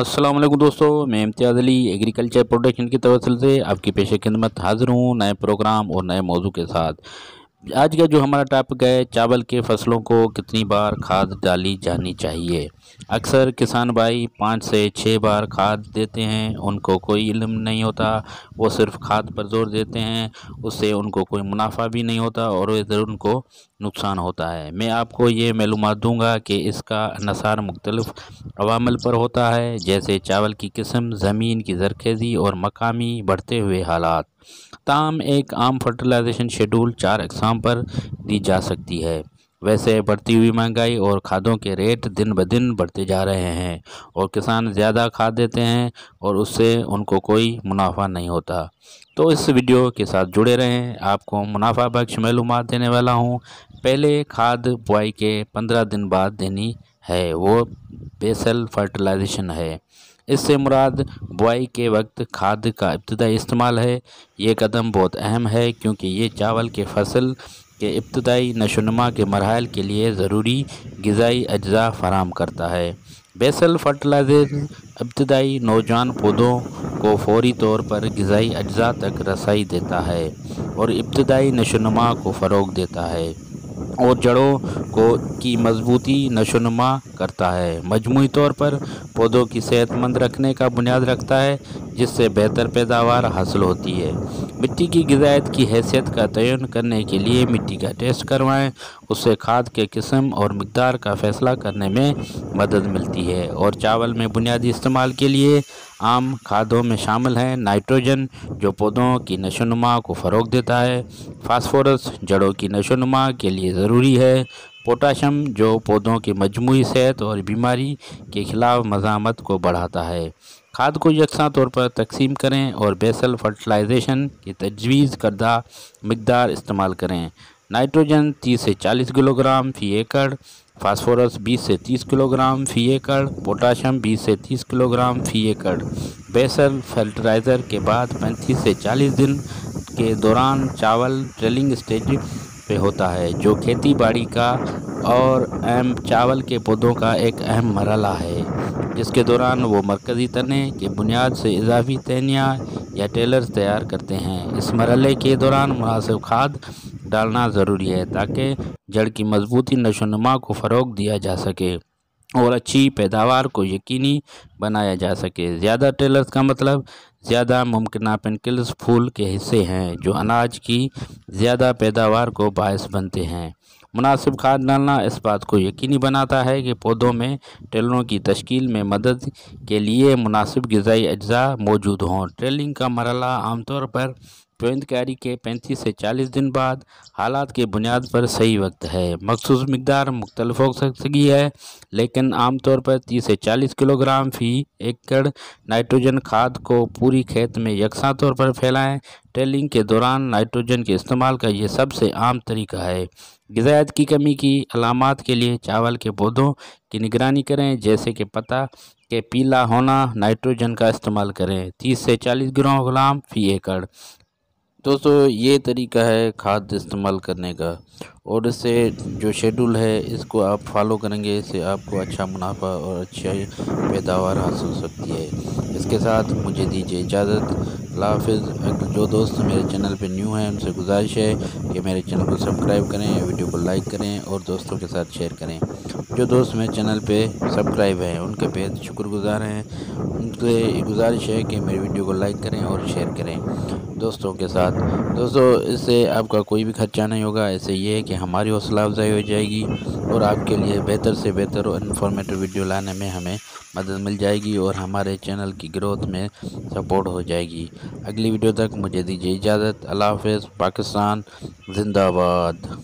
अस्सलाम वालेकुम दोस्तों, मैं इम्तियाज़ अली एग्रीकल्चर प्रोडक्शन की तरफ से आपकी पेश खिदमत हाज़िर हूँ नए प्रोग्राम और नए मौजू के साथ। आज का जो हमारा टॉपिक है, चावल के फसलों को कितनी बार खाद डाली जानी चाहिए। अक्सर किसान भाई 5 से 6 बार खाद देते हैं, उनको कोई इल्म नहीं होता, वो सिर्फ खाद पर जोर देते हैं, उससे उनको कोई मुनाफा भी नहीं होता और इधर उनको नुकसान होता है। मैं आपको ये मालूमात दूंगा कि इसका इन्हिसार मुख्तलिफ अवामिल पर होता है, जैसे चावल की किस्म, ज़मीन की ज़रख़ेज़ी और मकामी बढ़ते हुए हालात। ताहम एक आम फर्टिलाइजेशन शेड्यूल 4 अक़साम पर दी जा सकती है। वैसे बढ़ती हुई महंगाई और खादों के रेट दिन ब दिन बढ़ते जा रहे हैं और किसान ज़्यादा खाद देते हैं और उससे उनको कोई मुनाफा नहीं होता। तो इस वीडियो के साथ जुड़े रहें, आपको मुनाफा बख्श मालूमात देने वाला हूँ। पहले खाद बुआई के 15 दिन बाद देनी है, वो बेसल फर्टिलाइजेशन है। इससे मुराद बुआई के वक्त खाद का इब्तदाई इस्तेमाल है। ये कदम बहुत अहम है क्योंकि ये चावल के फसल के इब्तदाई नशोनुमा के मरहल के लिए ज़रूरी ग़िज़ाई अज्जा फराहम करता है। बेसल फर्टिलाइज़र इब्तदाई नौजवान पौधों को फौरी तौर पर ग़िज़ाई अज्जा तक रसाई देता है और इब्तदाई नशोनुमा को फ़रोग़ देता है और जड़ों की मजबूती नशोनुमा करता है। मजमूई तौर पर पौधों की सेहतमंद रखने का बुनियाद रखता है, जिससे बेहतर पैदावार हासिल होती है। मिट्टी की ग़िज़ायत की हैसियत का तयन करने के लिए मिट्टी का टेस्ट करवाएं, उससे खाद के किस्म और मिक़दार का फ़ैसला करने में मदद मिलती है। और चावल में बुनियादी इस्तेमाल के लिए आम खादों में शामिल हैं नाइट्रोजन, जो पौधों की नशोनुमा को फ़रोग़ देता है, फास्फोरस जड़ों की नशोनुमा के लिए ज़रूरी है, पोटाशियम जो पौधों की मजमूई सेहत और बीमारी के ख़िलाफ़ मज़ामत को बढ़ाता है। खाद को यकसा तौर पर तकसीम करें और बेसल फर्टिलाइजेशन की तजवीज़ करदा मिक़दार इस्तेमाल करें। नाइट्रोजन 30 से 40 किलोग्राम फ़ी एकड़, फास्फोरस 20 से 30 किलोग्राम फ़ी एकड़, पोटाशियम 20 से 30 किलोग्राम फ़ी एकड़। बेसल फर्टिलाइज़र के बाद 35 से 40 दिन के दौरान चावल ट्रेलिंग स्टेज पे होता है, जो खेती बाड़ी का और चावल के पौधों का एक अहम मरहला है, जिसके दौरान वो मरकज़ी तने के बुनियाद से इजाफी टहनियाँ या टेलर्स तैयार करते हैं। इस मरहले के दौरान मुनासिब खाद डालना ज़रूरी है ताकि जड़ की मजबूती नशोनुमा को फ़रोग़ दिया जा सके और अच्छी पैदावार को यकीनी बनाया जा सके। ज़्यादा टेलर्स का मतलब ज़्यादा मुमकिन पेनिकल्स फूल के हिस्से हैं, जो अनाज की ज़्यादा पैदावार को बायस बनते हैं। मुनासिब खाद डालना इस बात को यकीनी बनाता है कि पौधों में टेलरों की तश्कील में मदद के लिए मुनासिब ग़िज़ाई अज्जा मौजूद हों। ट्रेलिंग का मरहला आमतौर पर पेंदकारी के 35 से 40 दिन बाद हालात के बुनियाद पर सही वक्त है। मखसूस मिक़दार मुख्तलिफ हो सकती है, लेकिन आमतौर पर 30 से 40 किलोग्राम फ़ी एकड़ नाइट्रोजन खाद को पूरी खेत में यकसा तौर पर फैलाएं। ट्रेलिंग के दौरान नाइट्रोजन के इस्तेमाल का ये सबसे आम तरीका है। ग़िज़ायत की कमी की अलामात के लिए चावल के पौधों की निगरानी करें, जैसे कि पत्ता के पीला होना। नाइट्रोजन का इस्तेमाल करें 30 से 40 किलोग्राम फ़ी एकड़। दोस्तों, ये तरीका है खाद इस्तेमाल करने का और इससे जो शेड्यूल है इसको आप फॉलो करेंगे, इससे आपको अच्छा मुनाफा और अच्छी पैदावार हासिल हो सकती है। इसके साथ मुझे दीजिए इजाज़त। अल्लाह हाफ़िज़। जो दोस्त मेरे चैनल पे न्यू हैं, उनसे गुजारिश है कि मेरे चैनल को सब्सक्राइब करें, वीडियो को लाइक करें और दोस्तों के साथ शेयर करें। जो दोस्त मेरे चैनल पे सब्सक्राइब हैं उनके बेहद शुक्रगुज़ार हैं, उनसे गुजारिश है कि मेरी वीडियो को लाइक करें और शेयर करें दोस्तों के साथ। दोस्तों, इससे आपका कोई भी खर्चा नहीं होगा, इससे ये है कि हमारी हौसला अफजाई हो जाएगी और आपके लिए बेहतर से बेहतर और इन्फॉर्मेटिव वीडियो लाने में हमें मदद मिल जाएगी और हमारे चैनल की ग्रोथ में सपोर्ट हो जाएगी। अगली वीडियो तक मुझे दीजिए इजाज़त। अल्लाह हाफ़िज़। पाकिस्तान ज़िंदाबाद।